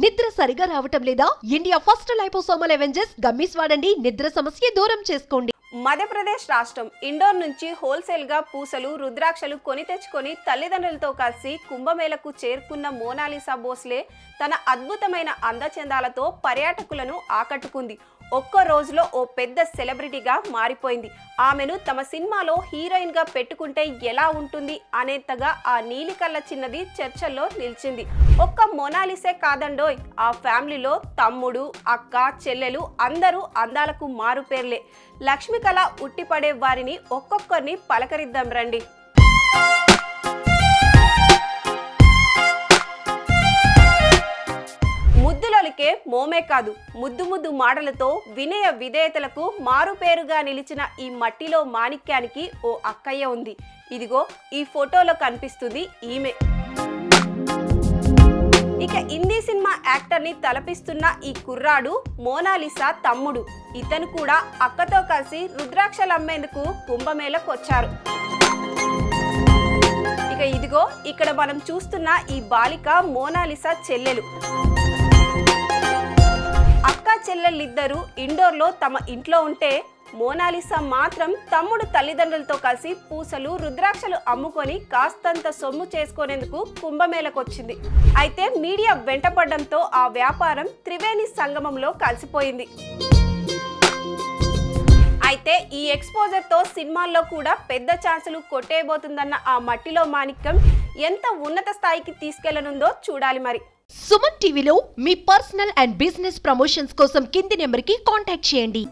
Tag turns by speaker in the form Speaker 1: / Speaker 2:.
Speaker 1: నిద్ర సరిగా రావటం లేదా? India first liposomal Avengers gummies వాడండి. నిద్ర సమస్య దూరం చేసుకోండి.
Speaker 2: మధ్యప్రదేశ్ రాష్ట్రం ఇండోర్ నుంచి హోల్సేల్ గా పూసలు రుద్రాక్షలు కొని తెచ్చుకొని తల్లిదండ్రులతో కలిసి కుంభమేళకు చేరుకున్న మోనాలిసా భోస్లే తన అద్భుతమైన అందచందాలతో పర్యాటకులను ఆకట్టుకుంది. ఒక్క రోజులో ఓ పెద్ద సెలబ్రిటీగా మారిపోయింది. ఆమెను తమ సినిమాలో హీరోయిన్ గా పెట్టుకుంటే ఎలా ఉంటుంది అనేంతగా ఆ నీలికల్ల చిన్నది చర్చల్లో నిలిచింది. ఒక్క మోనాలిసే కాదండోయ్, ఆ ఫ్యామిలీలో తమ్ముడు, అక్క, చెల్లెలు అందరూ అందాలకు మారుపేర్లే. లక్ష్మికళ ఉట్టిపడే వారిని ఒక్కొక్కరిని పలకరిద్దాం రండి. ముద్దులొలికే మోమే కాదు, ముద్దు ముద్దు మాటలతో వినయ విధేయతలకు మారుపేరుగా నిలిచిన ఈ మట్టిలో మాణిక్యానికి ఓ అక్కయ్య ఉంది. ఇదిగో ఈ ఫోటోలో కనిపిస్తుంది ఈమె. ఇక హిందీ సినిమా యాక్టర్ ని తలపిస్తున్న ఈ కుర్రాడు మోనాలిసా తమ్ముడు. ఇతను కూడా అక్కతో కలిసి రుద్రాక్షలు అమ్మేందుకు కుంభమేళకు వచ్చారు. ఇక ఇదిగో ఇక్కడ మనం చూస్తున్న ఈ బాలిక మోనాలిసా చెల్లెలు. అక్క చెల్లెళ్ళిద్దరూ ఇండోర్లో తమ ఇంట్లో ఉంటే మోనాలిసా మాత్రం తమ్ముడు తల్లిదండ్రులతో కలిసి పూసలు రుద్రాక్షలు అమ్ముకొని కాస్తంత సొమ్ము చేసుకునేందుకు కుంభమేళకొచ్చింది. అయితే మీడియా వెంటపడడంతో ఆ వ్యాపారం త్రివేణి సంగమంలో కలిసిపోయింది. అయితే ఈ ఎక్స్పోజర్ తో సినిమాల్లో కూడా పెద్ద ఛాన్సులు కొట్టేయబోతుందన్న ఆ మట్టిలో మాణిక్యం ఎంత ఉన్నత స్థాయికి తీసుకెళ్లనుందో చూడాలి మరి.
Speaker 1: సుమన్ టీవీలో మీ పర్సనల్ అండ్ బిజినెస్ ప్రమోషన్స్ కోసం కింది నెంబర్కి కాంటాక్ట్ చేయండి.